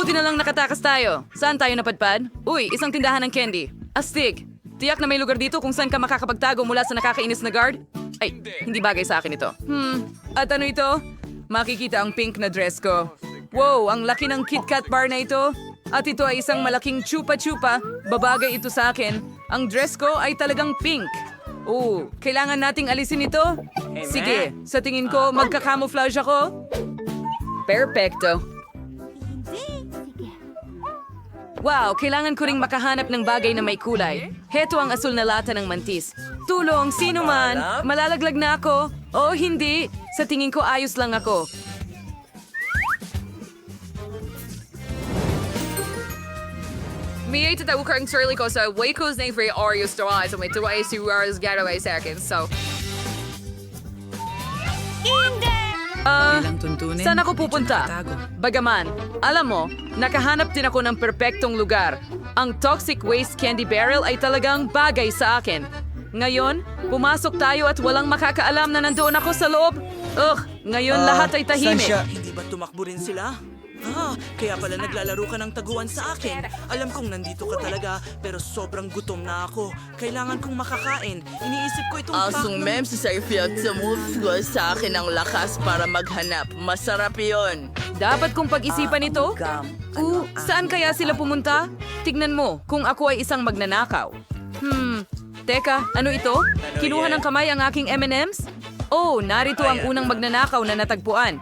Buti na lang nakatakas tayo. Saan tayo napadpad? Uy, isang tindahan ng candy. Astig. Tiyak na may lugar dito kung saan ka makakapagtago mula sa nakakainis na guard? Ay, hindi bagay sa akin ito. At ano ito? Makikita ang pink na dress ko. Wow, ang laki ng KitKat bar na ito. At ito ay isang malaking chupa-chupa. Babagay ito sa akin. Ang dress ko ay talagang pink. Oh, kailangan nating alisin ito? Sige, sa tingin ko, magka-camouflage ako. Perfecto. Wow, kailangan ko ring makahanap ng bagay na may kulay. Heto ang asul na lata ng mantis. Tulong, sino man? Malalaglag na ako. Oh, hindi. Sa tingin ko, ayos lang ako. May itataw ko ang sarili ko sa Waco's name for Oreos to so may tuwa si Oreos getaway sa akin, so... Saan ako pupunta? Bagaman, alam mo, nakahanap din ako ng perpektong lugar. Ang toxic waste candy barrel ay talagang bagay sa akin. Ngayon, pumasok tayo at walang makakaalam na nandoon ako sa loob. Ngayon lahat ay tahimik. Hindi ba tumakbo rin sila? Kaya pala naglalaro ka ng taguan sa akin. Alam kong nandito ka talaga, pero sobrang gutom na ako. Kailangan kong makakain. Iniisip ko itong Asong mem si Seyfield sumufgo sa akin ang lakas para maghanap. Masarap yon. Dapat kong pag-isipan ito? Saan kaya sila pumunta? Tignan mo, kung ako ay isang magnanakaw. Teka, ano ito? Kinuha ng kamay ang aking M&M's? Oh, narito ang unang magnanakaw na natagpuan.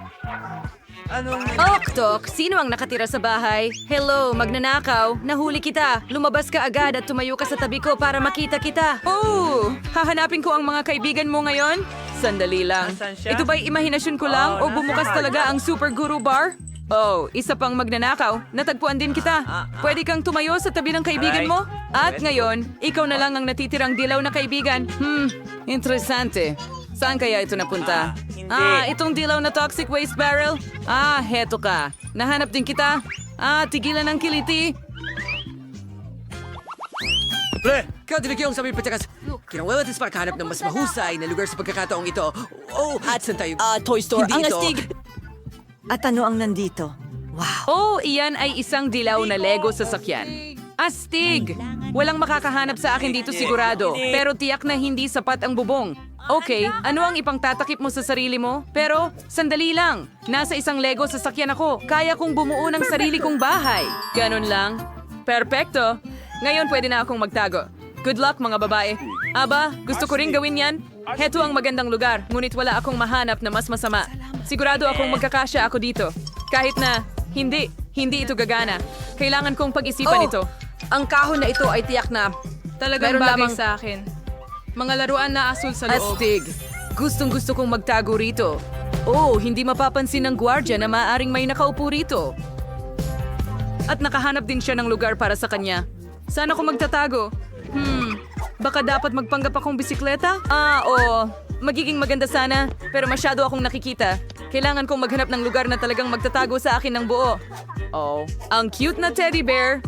Tok, sino ang nakatira sa bahay? Hello, magnanakaw. Nahuli kita. Lumabas ka agad at tumayo ka sa tabi ko para makita kita. Oh, hahanapin ko ang mga kaibigan mo ngayon? Sandali lang. Ito ba'y imahinasyon ko lang o bumukas talaga ang Super Guru Bar? Oh, isa pang magnanakaw. Natagpuan din kita. Pwede kang tumayo sa tabi ng kaibigan mo? At ngayon, ikaw na lang ang natitirang dilaw na kaibigan. Interesante. Saan kaya ito napunta? Itong dilaw na toxic waste barrel? Heto ka. Nahanap din kita. Tigilan ang kiliti. Pre, kadilig yung sabi patakas. Kinawalatis para kahanap ng mas mahusay na lugar sa pagkakataong ito. Oh, at saan tayo? Toy Store. Hindi Ang ito. astig. At ano ang nandito? Wow. Oh, iyan ay isang dilaw na Lego sasakyan. Astig! Walang makakahanap sa akin dito sigurado, pero tiyak na hindi sapat ang bubong. Okay, ano ang ipangtatakip mo sa sarili mo? Pero, sandali lang. Nasa isang Lego sasakyan ako. Kaya kong bumuo ng sarili kong bahay. Ganon lang. Perpekto. Ngayon pwede na akong magtago. Good luck mga babae. Aba, gusto ko ring gawin yan. Heto ang magandang lugar, ngunit wala akong mahanap na mas masama. Sigurado akong magkakasya ako dito. Kahit na, hindi ito gagana. Kailangan kong pag-isipan ito. Ang kahon na ito ay tiyak na Talagang meron bagay lamang sa akin. Mga laruan na asul sa loob. Astig. Gustong-gusto kong magtago rito. Oh, hindi mapapansin ng gwardya na maaaring may nakaupo rito. At nakahanap din siya ng lugar para sa kanya. Saan ako magtatago? Baka dapat magpanggap akong bisikleta? Oo. Magiging maganda sana, pero masyado akong nakikita. Kailangan kong maghanap ng lugar na talagang magtatago sa akin ng buo. Oh, ang cute na teddy bear.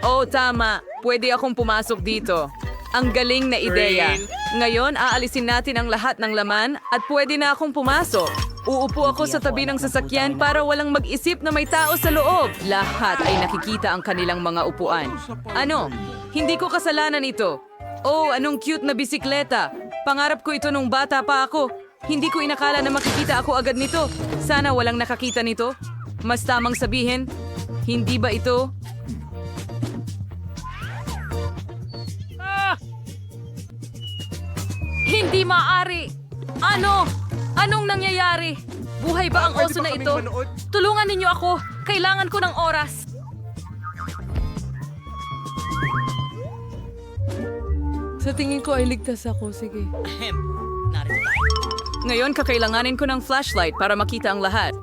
Oh, tama. Pwede akong pumasok dito. Ang galing na ideya. Ngayon, aalisin natin ang lahat ng laman at pwede na akong pumasok. Uupo ako sa tabi ng sasakyan para walang mag-isip na may tao sa loob. Lahat ay nakikita ang kanilang mga upuan. Ano? Hindi ko kasalanan ito. Oh, anong cute na bisikleta. Pangarap ko ito nung bata pa ako. Hindi ko inakala na makikita ako agad nito. Sana walang nakakita nito. Mas tamang sabihin, hindi ba ito? Hindi maaari! Ano? Anong nangyayari? Buhay ba ang oso na ito? Tulungan ninyo ako! Kailangan ko ng oras! Sa tingin ko ay ligtas ako. Sige. Ngayon, kakailanganin ko ng flashlight para makita ang lahat.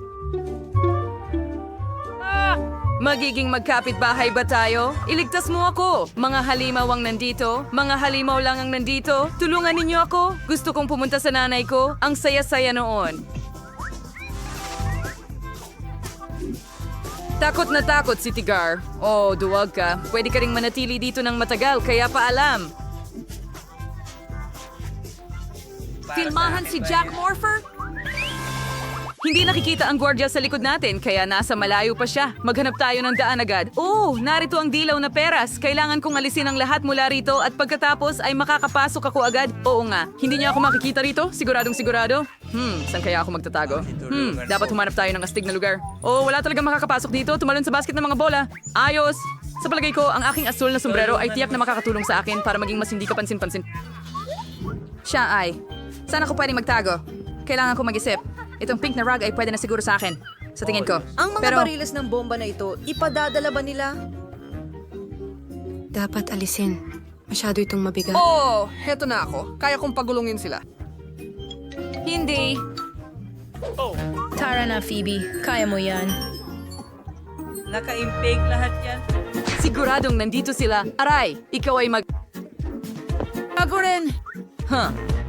Magiging magkapit-bahay ba tayo? Iligtas mo ako! Mga halimaw ang nandito. Mga halimaw lang ang nandito. Tulungan ninyo ako. Gusto kong pumunta sa nanay ko. Ang saya-saya noon. Takot na takot si Tigar. Oh, duwag ka. Pwede ka ring manatili dito ng matagal, kaya paalam. Filmahan si Jack Morpher? Hindi nakikita ang gwardiya sa likod natin, kaya nasa malayo pa siya. Maghanap tayo ng daan agad. Oh, narito ang dilaw na peras. Kailangan kong alisin ang lahat mula rito at pagkatapos ay makakapasok ako agad. Oo nga, hindi niya ako makikita rito? Siguradong sigurado? Saan kaya ako magtatago? Dapat humanap tayo ng astig na lugar. Oh, wala talagang makakapasok dito. Tumalon sa basket ng mga bola. Ayos! Sa palagay ko, ang aking asul na sombrero ay tiyak na makakatulong sa akin para maging mas hindi ka pansin-pansin. Siya ay. Saan ako pwedeng magtago? Kailangan ko mag-isip. Itong pink na rug ay pwede na siguro sa akin. Sa tingin ko. Ang mga Pero, bariles ng bomba na ito, ipadadala ba nila? Dapat alisin. Masyado itong mabigat. Oh, heto na ako. Kaya kong pagulungin sila. hindi. Tara na, Phoebe. Kaya mo yan. Nakaimpake lahat yan. Siguradong nandito sila. Aray, ikaw ay mag... Ako rin!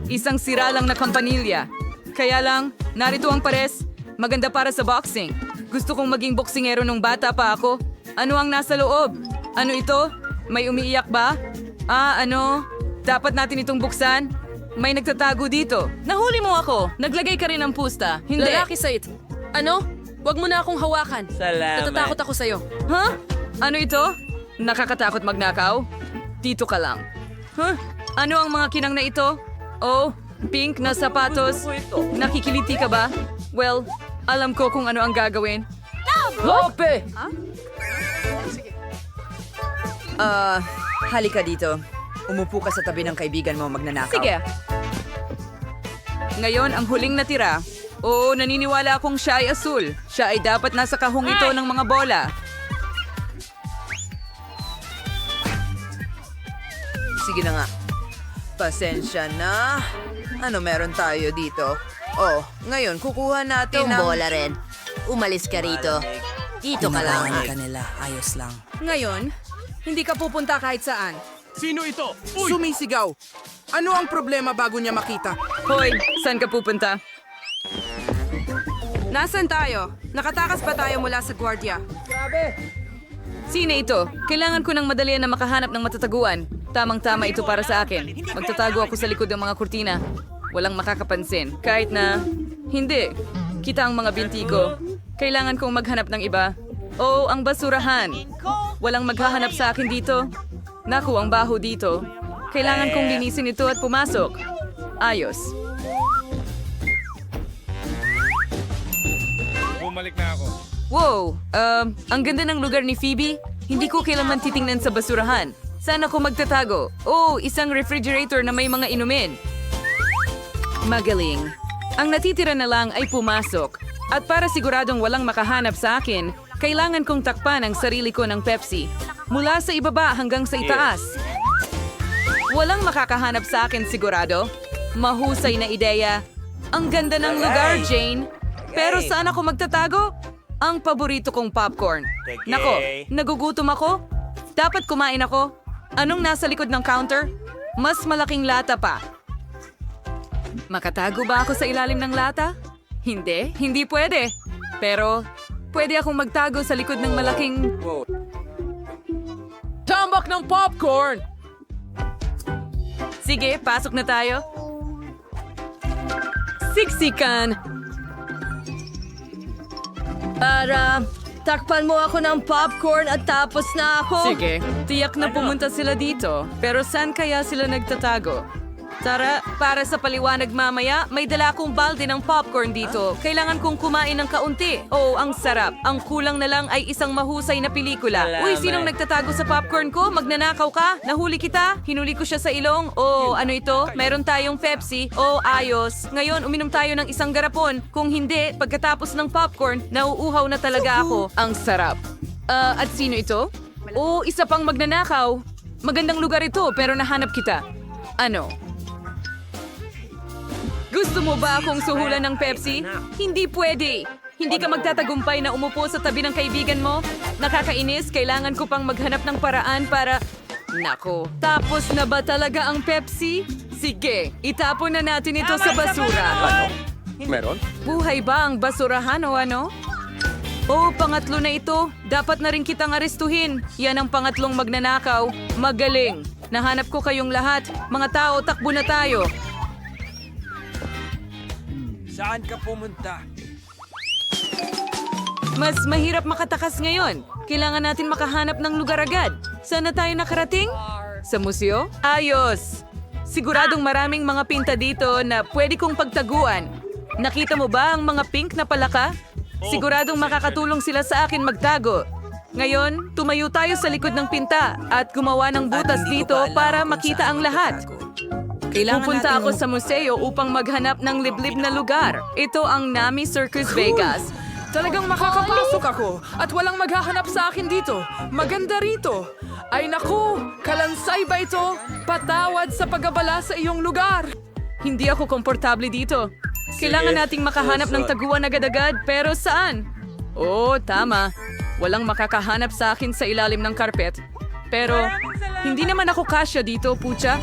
Isang sira lang na kampanilya. Kaya lang, narito ang pares. Maganda para sa boxing. Gusto kong maging boksingero nung bata pa ako. Ano ang nasa loob? Ano ito? May umiiyak ba? Dapat natin itong buksan? May nagtatago dito. Nahuli mo ako. Naglagay ka rin ng pusta. Hindi. Lalaki sa it. Ano? Huwag mo na akong hawakan. Salamat. Natatakot ako sa'yo. Ha? Ano ito? Nakakatakot magnakaw? Dito ka lang. Ano ang mga kinang na ito? Oh, pink na sapatos. Nakikiliti ka ba? Well, alam ko kung ano ang gagawin. Lope! Halika dito. Umupo ka sa tabi ng kaibigan mo magnanakaw. Sige. Ngayon, ang huling natira. Oo, naniniwala akong siya ay asul. Siya ay dapat nasa kahong ito ng mga bola. Sige na nga. Pasensya na. Ano meron tayo dito? Oh, ngayon kukuha natin ng... bola rin. Umalis ka rito. Dito ka lang. Ngayon, hindi ka pupunta kahit saan. Sino ito? Sumisigaw. Ano ang problema bago niya makita? Hoy, saan ka pupunta? Nasaan tayo? Nakatakas ba tayo mula sa gwardiya? Sino ito? Kailangan ko ng madalian na makahanap ng matataguan. Tamang-tama ito para sa akin. Magtatago ako sa likod ng mga kurtina. Walang makakapansin. Kahit na... Hindi. Kita ang mga binti ko. Kailangan kong maghanap ng iba. Oh, ang basurahan. Walang maghahanap sa akin dito. Naku, ang baho dito. Kailangan kong linisin ito at pumasok. Ayos. Bumalik na ako. Wow, ang ganda ng lugar ni Phoebe. Hindi ko kailanman titingnan sa basurahan. Saan ako magtatago? Oh, isang refrigerator na may mga inumin. Magaling. Ang natitira na lang ay pumasok. At para siguradong walang makahanap sa akin, kailangan kong takpan ang sarili ko ng Pepsi. Mula sa ibaba hanggang sa itaas. Walang makakahanap sa akin sigurado. Mahusay na ideya. Ang ganda ng lugar, Jane. Pero saan ako magtatago? Ang paborito kong popcorn. Nako, nagugutom ako? Dapat kumain ako? Anong nasa likod ng counter? Mas malaking lata pa. Makatago ba ako sa ilalim ng lata? Hindi, hindi pwede. Pero, pwede akong magtago sa likod ng malaking... Tambak ng popcorn! Sige, pasok na tayo. Siksikan! Para, takpan mo ako ng popcorn at tapos na ako. Sige, tiyak na pumunta sila dito. Pero saan kaya sila nagtatago? Tara, para sa paliwanag mamaya, may dala akong balde ng popcorn dito. Kailangan kong kumain ng kaunti. Oh, ang sarap. Ang kulang na lang ay isang mahusay na pelikula. Uy, sinong nagtatago sa popcorn ko? Magnanakaw ka? Nahuli kita? Hinuli ko siya sa ilong? Oh, ano ito? Meron tayong Pepsi? Oh, ayos. Ngayon, uminom tayo ng isang garapon. Kung hindi, pagkatapos ng popcorn, nauuhaw na talaga ako. Ang sarap. At sino ito? Oh, isa pang magnanakaw. Magandang lugar ito, pero nahanap kita. Ano? Gusto mo ba akong suhulan ng Pepsi? Hindi pwede. Hindi ka magtatagumpay na umupo sa tabi ng kaibigan mo. Nakakainis, kailangan ko pang maghanap ng paraan para... Nako, tapos na ba talaga ang Pepsi? Sige, itapon na natin ito sa basura. Meron? Buhay ba ang basurahan o ano? Oh, pangatlo na ito. Dapat na rin kitang arestuhin. Yan ang pangatlong magnanakaw. Magaling. Nahanap ko kayong lahat. Mga tao, takbo na tayo. Saan ka pumunta? Mas mahirap makatakas ngayon. Kailangan natin makahanap ng lugar agad. Saan na tayo nakarating? Sa museo? Ayos! Siguradong maraming mga pinta dito na pwede kong pagtaguan. Nakita mo ba ang mga pink na palaka? Siguradong makakatulong sila sa akin magtago. Ngayon, tumayo tayo sa likod ng pinta at gumawa ng butas dito para makita ang lahat. Pupunta ako sa museo upang maghanap ng liblib na lugar. Ito ang Nami Circus Vegas. Talagang makakapasok ako at walang maghahanap sa akin dito. Maganda rito. Ay naku, kalansay ba ito? Patawad sa pag-abala sa iyong lugar. Hindi ako komportable dito. Kailangan nating makahanap ng taguan agad-agad, pero saan? Oo, tama. Walang makakahanap sa akin sa ilalim ng karpet. Pero, hindi naman ako kasya dito, pucha.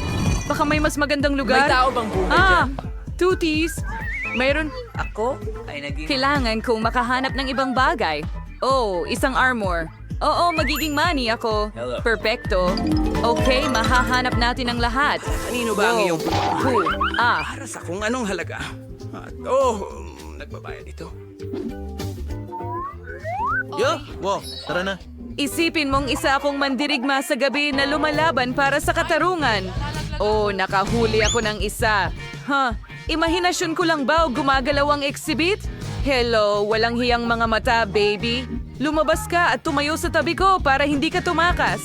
Baka may mas magandang lugar. May tao bang buhay dyan? Tooties. Mayroon. Ako ay naging... Kailangan kong makahanap ng ibang bagay. Oh, isang armor. Oo, magiging money ako. Perfecto. Okay, mahahanap natin ang lahat. Kanino ba ang Wow. iyong... Cool. Para sa kung anong halaga. At nagbabayad ito. Tara na. Isipin mong isa akong mandirigma sa gabi na lumalaban para sa katarungan. Oh, nakahuli ako ng isa. Imahinasyon ko lang ba o gumagalaw ang exhibit? Hello, walang hiyang mga mata, baby. Lumabas ka at tumayo sa tabi ko para hindi ka tumakas.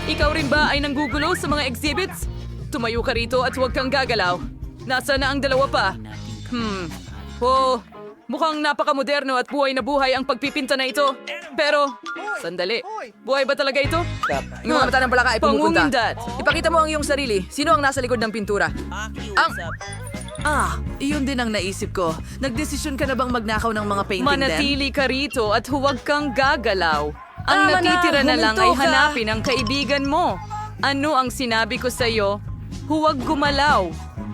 Ikaw rin ba ay nanggugulo sa mga exhibits? Tumayo ka rito at huwag kang gagalaw. Nasaan na ang dalawa pa? Oh, mukhang napakamoderno at buhay na buhay ang pagpipinta na ito. Pero, sandali. Buhay ba talaga ito? Yung mga mata ng palaka ay pumupunta. Pangungindat. Ipakita mo ang iyong sarili. Sino ang nasa likod ng pintura? Iyon din ang naisip ko. Nagdesisyon ka na bang magnakaw ng mga painting Manatili ka rito at huwag kang gagalaw. Ang Tama na, natitira na lang ay huminto ka. hanapin ang kaibigan mo. Ano ang sinabi ko sa'yo? Huwag gumalaw.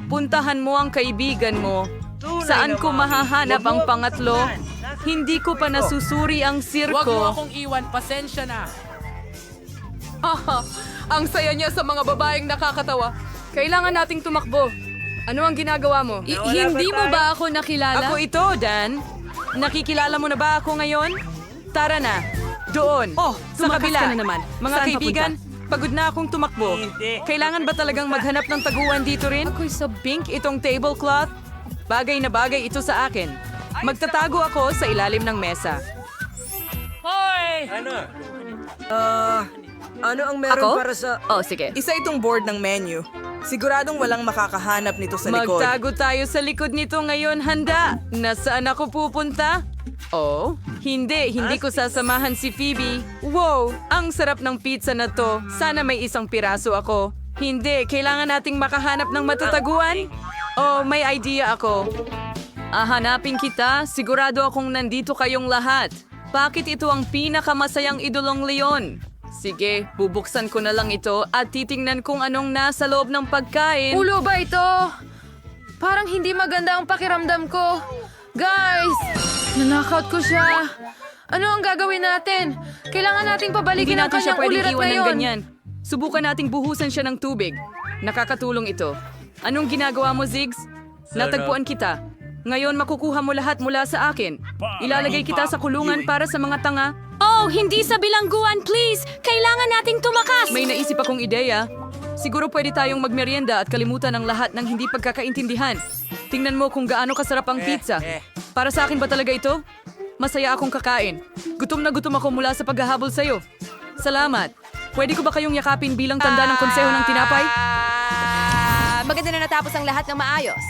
Puntahan mo ang kaibigan mo. Saan ko mahahanap ang pangatlo? Hindi ko pa nasusuri ang Huwag mo sirko. akong iwan, pasensya na. Ang saya niya sa mga babaeng nakakatawa. Kailangan nating tumakbo. Ano ang ginagawa mo? Hindi mo ba ako nakilala? Ako ito, Dan. Nakikilala mo na ba ako ngayon? Tara na. Doon. Sa tumakas kabila. ka na naman. Mga Saan kaibigan, pagod na akong tumakbo. Kailangan ba talagang maghanap ng taguan dito rin? Ako'y sa pink itong tablecloth. Bagay na bagay ito sa akin. Magtatago ako sa ilalim ng mesa. Ano ang meron para sa... Oh, sige. Isa itong board ng menu. Siguradong walang makakahanap nito sa likod. Magtago tayo sa likod nito ngayon, handa. Nasaan ako pupunta? Oh, hindi ko sasamahan si Phoebe. Wow, ang sarap ng pizza na to. Sana may isang piraso ako. Hindi, kailangan nating makahanap ng matataguan. Oh, may idea ako. Hanapin kita, sigurado akong nandito kayong lahat. Bakit ito ang pinakamasayang idolong leon? Sige, bubuksan ko na lang ito at titingnan kung anong nasa loob ng pagkain. Ulo ba ito? Parang hindi maganda ang pakiramdam ko. Guys! Nanakaut ko siya. Ano ang gagawin natin? Kailangan nating Hindi pabalikin ang natin siya kanyang pwedeng ulirat iwan ng ngayon. ganyan. Subukan nating buhusan siya ng tubig. Nakakatulong ito. Anong ginagawa mo, Ziggs? Natagpuan kita. Ngayon makukuha mo lahat mula sa akin. Ilalagay kita sa kulungan para sa mga tanga. Oh, hindi sa bilangguan, please! Kailangan nating tumakas! May naisip akong ideya. Siguro pwede tayong magmerienda at kalimutan ang lahat ng hindi pagkakaintindihan. Tingnan mo kung gaano kasarap ang pizza. Para sa akin ba talaga ito? Masaya akong kakain. Gutom na gutom ako mula sa paghahabol sa'yo. Salamat. Pwede ko ba kayong yakapin bilang tanda ng konseho ng tinapay? Maganda na natapos ang lahat ng maayos.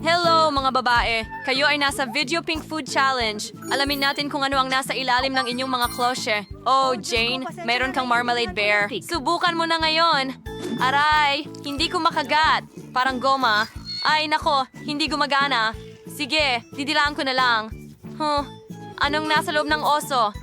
Hello, mga babae. Kayo ay nasa Video Pink Food Challenge. Alamin natin kung ano ang nasa ilalim ng inyong mga klosye. Oh, Jane, meron kang marmalade bear. Subukan mo na ngayon. Aray, hindi ko makagat. Parang goma. Ay, nako, hindi gumagana. Sige, didilaan ko na lang. Anong nasa loob ng oso?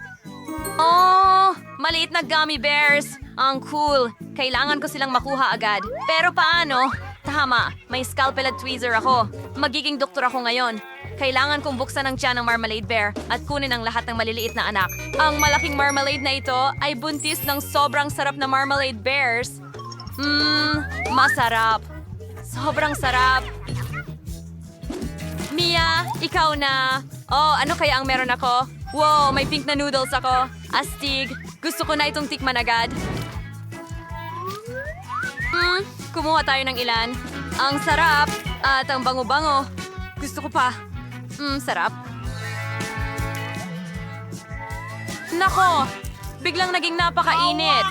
Oh, maliit na gummy bears. Ang cool. Kailangan ko silang makuha agad. Pero paano? Tama, may scalpel at tweezer ako. Magiging doktor ako ngayon. Kailangan kong buksan ang tiyan ng marmalade bear at kunin ang lahat ng maliliit na anak. Ang malaking marmalade na ito ay buntis ng sobrang sarap na marmalade bears. Masarap. Sobrang sarap. Mia, ikaw na. Oh, ano kaya ang meron ako? Wow, may pink na noodles ako. Astig. Gusto ko na itong tikman agad. Kumuha tayo ng ilan. Ang sarap at ang bango-bango. Gusto ko pa. Sarap. Nako, biglang naging napakainit.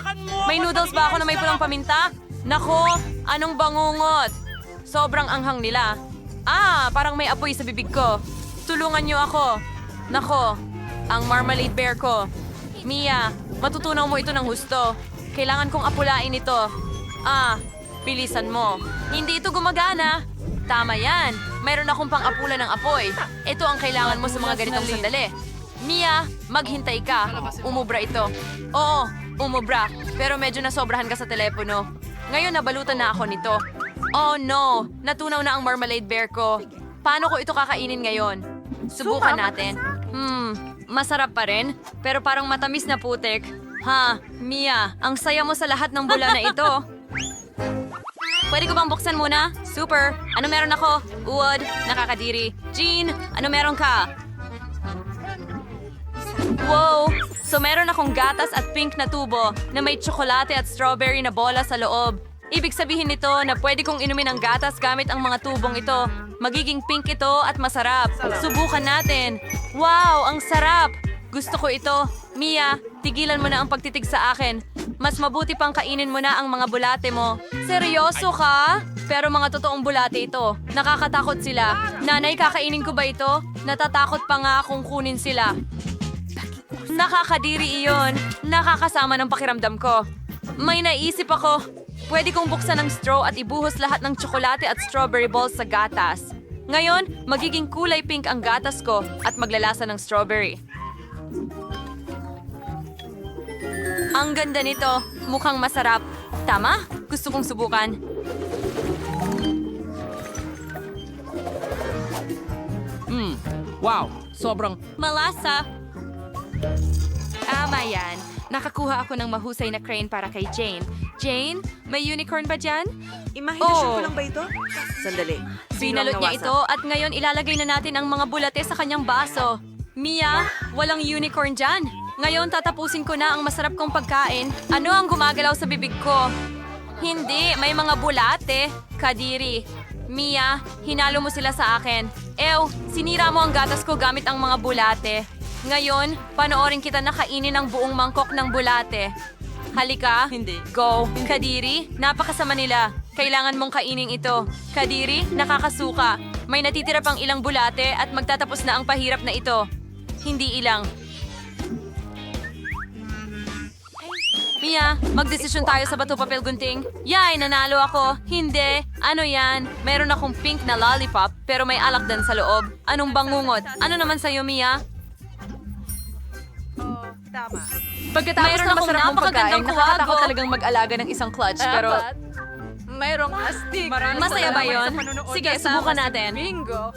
May noodles ba ako na may pulang paminta? Nako, anong bangungot? Sobrang anghang nila. Parang may apoy sa bibig ko. Tulungan niyo ako. Nako, ang marmalade bear ko. Mia, matutunaw mo ito ng husto. Kailangan kong apulain ito. Bilisan mo. Hindi ito gumagana. Tama yan. Mayroon akong pang-apula ng apoy. Ito ang kailangan mo sa mga ganitong sandali. Mia, maghintay ka. Umubra ito. Oo, umubra. Pero medyo nasobrahan ka sa telepono. Ngayon nabalutan na ako nito. Oh no, natunaw na ang marmalade bear ko. Paano ko ito kakainin ngayon? Subukan natin. Masarap pa rin, pero parang matamis na putik. Mia, ang saya mo sa lahat ng bula na ito. Pwede ko bang buksan muna? Super! Ano meron ako? Uod, nakakadiri. Jean, ano meron ka? Wow! So meron akong gatas at pink na tubo na may tsokolate at strawberry na bola sa loob. Ibig sabihin nito na pwede kong inumin ang gatas gamit ang mga tubong ito. Magiging pink ito at masarap. Subukan natin. Wow, ang sarap! Gusto ko ito. Mia, tigilan mo na ang pagtitig sa akin. Mas mabuti pang kainin mo na ang mga bulate mo. Seryoso ka? Pero mga totoong bulate ito. Nakakatakot sila. Nanay, kakainin ko ba ito? Natatakot pa nga akong kunin sila. Nakakadiri iyon. Nakakasama ng pakiramdam ko. May naisip ako. Pwede kong buksan ang straw at ibuhos lahat ng tsokolate at strawberry balls sa gatas. Ngayon, magiging kulay pink ang gatas ko at maglalasa ng strawberry. Ang ganda nito. Mukhang masarap. Tama? Gusto kong subukan. Wow, sobrang... Malasa. Tama yan. Nakakuha ako ng mahusay na crane para kay Jane. Jane, may unicorn ba dyan? Imahinasyon ko lang ba ito? Sandali. Binalot niya ito at ngayon ilalagay na natin ang mga bulate sa kanyang baso. Mia, walang unicorn dyan. Ngayon tatapusin ko na ang masarap kong pagkain. Ano ang gumagalaw sa bibig ko? Hindi, may mga bulate. Kadiri. Mia, hinalo mo sila sa akin. Sinira mo ang gatas ko gamit ang mga bulate. Ngayon, panoorin kita na kainin ang buong mangkok ng bulate. Halika. Hindi. Go. Kadiri, napakasama nila. Kailangan mong kainin ito. Kadiri, nakakasuka. May natitira pang ilang bulate at magtatapos na ang pahirap na ito. Hindi ilang. Mia, magdesisyon tayo sa bato papel gunting. Yay, nanalo ako. Hindi. Ano yan? Meron akong pink na lollipop pero may alakdan sa loob. Anong bangungot? Ano naman sa'yo, Mia? Pagkatapos Mayroon na akong masarap mong pagkain, napakagandang nakakatakot kuwago. talagang mag-alaga ng isang clutch. Pero mayroong astig. Masaya ba yon? Sige, subukan natin. Bingo.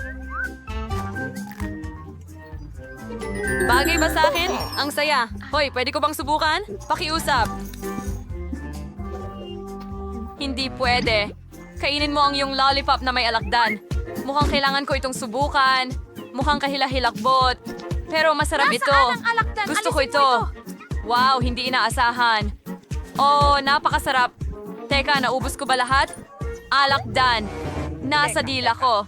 Bagay ba sa akin? Ang saya. Hoy, pwede ko bang subukan? Pakiusap. Hindi pwede. Kainin mo ang iyong lollipop na may alakdan. Mukhang kailangan ko itong subukan. Mukhang kahila-hilakbot. Pero masarap ito. Gusto ko ito. Wow, hindi inaasahan. Oh, napakasarap. Teka, naubos ko ba lahat? Alakdan. Nasa dila ko.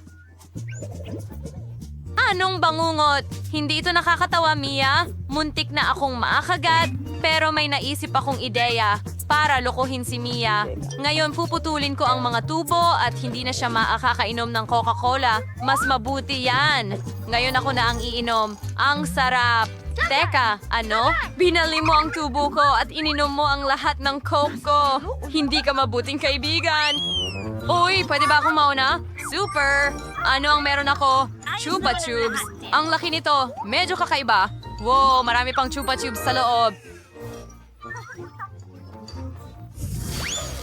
Anong bangungot? Hindi ito nakakatawa, Mia. Muntik na akong maakagat, pero may naisip akong ideya para lokohin si Mia. Ngayon puputulin ko ang mga tubo at hindi na siya makakainom ng Coca-Cola. Mas mabuti yan. Ngayon ako na ang iinom. Ang sarap. Teka, ano? Binali mo ang tubo ko at ininom mo ang lahat ng Coke ko. Hindi ka mabuting kaibigan. Uy, pwede ba akong mauna? Super! Ano ang meron ako? Chupa Tubes. Ang laki nito. Medyo kakaiba. Wow, marami pang Chupa Tubes sa loob.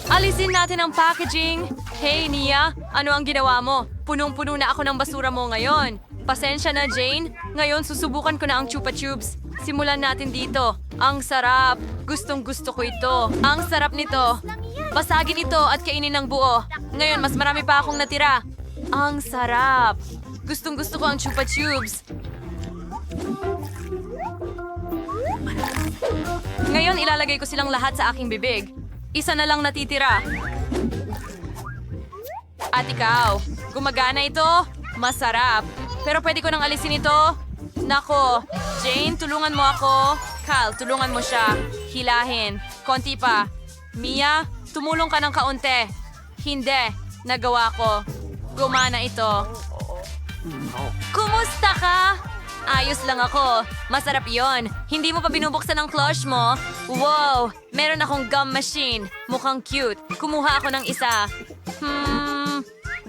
Alisin natin ang packaging. Hey, Nia, ano ang ginawa mo? Punong-puno na ako ng basura mo ngayon. Pasensya na, Jane. Ngayon, susubukan ko na ang Chupa Tubes. Simulan natin dito. Ang sarap. Gustong-gusto ko ito. Ang sarap nito. Basagin ito at kainin ng buo. Ngayon, mas marami pa akong natira. Ang sarap. Gustong-gusto ko ang Chupa Tubes. Ngayon, ilalagay ko silang lahat sa aking bibig. Isa na lang natitira. At ikaw, gumagana ito? Masarap. Pero pwede ko nang alisin ito? Nako, Jane, tulungan mo ako. Cal, tulungan mo siya. Hilahin. Konti pa. Mia, tumulong ka ng kaunti. Hindi, nagawa ko. Gumana ito. Kumusta ka? Ayos lang ako. Masarap yon. Hindi mo pa binubuksan ang cloche mo? Wow! Meron akong gum machine. Mukhang cute. Kumuha ako ng isa.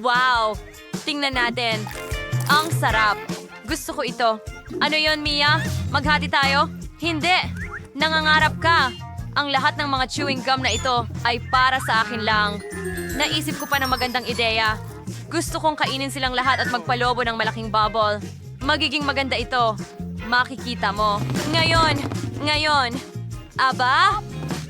Wow! Tingnan natin. Ang sarap. Gusto ko ito. Ano yon, Mia? Maghati tayo? Hindi! Nangangarap ka! Ang lahat ng mga chewing gum na ito ay para sa akin lang. Naisip ko pa ng magandang ideya. Gusto kong kainin silang lahat at magpalobo ng malaking bubble. Magiging maganda ito. Makikita mo. Ngayon. Aba?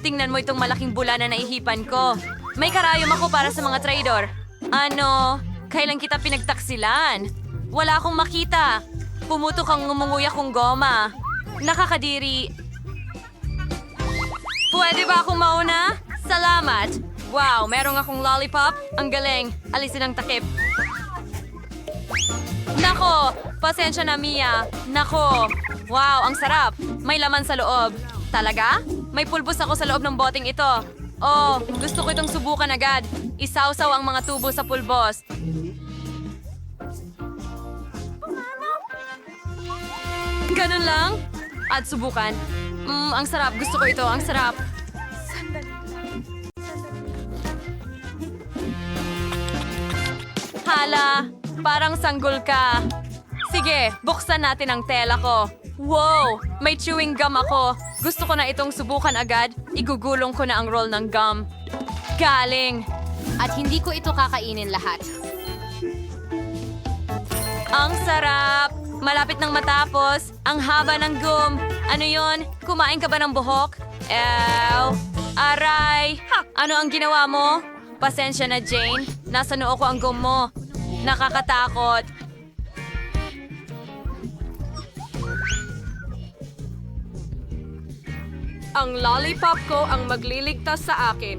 Tingnan mo itong malaking bula na naihipan ko. May karayom ako para sa mga traidor. Ano? Kailan kita pinagtaksilan? Wala akong makita. Pumutok ang ngumunguya kong goma. Nakakadiri. Pwede ba akong mauna? Salamat. Wow, merong akong lollipop. Ang galing. Alisin ang takip. Nako, pasensya na, Mia. Nako. Wow, ang sarap. May laman sa loob. Talaga? May pulbos ako sa loob ng boteng ito. Oh, gusto ko itong subukan agad. Isawsaw ang mga tubo sa pulbos. Ganun lang? At subukan. Ang sarap. Gusto ko ito. Ang sarap. Hala, parang sanggol ka. Sige, buksan natin ang tela ko. Wow, may chewing gum ako. Gusto ko na itong subukan agad. Igugulong ko na ang roll ng gum. Galing. At hindi ko ito kakainin lahat. Ang sarap. Malapit nang matapos. Ang haba ng gum. Ano yon? Kumain ka ba ng buhok? Ew. Aray. Ano ang ginawa mo? Pasensya na, Jane. Nasa noo ko ang gum mo. Nakakatakot. Ang lollipop ko ang magliligtas sa akin.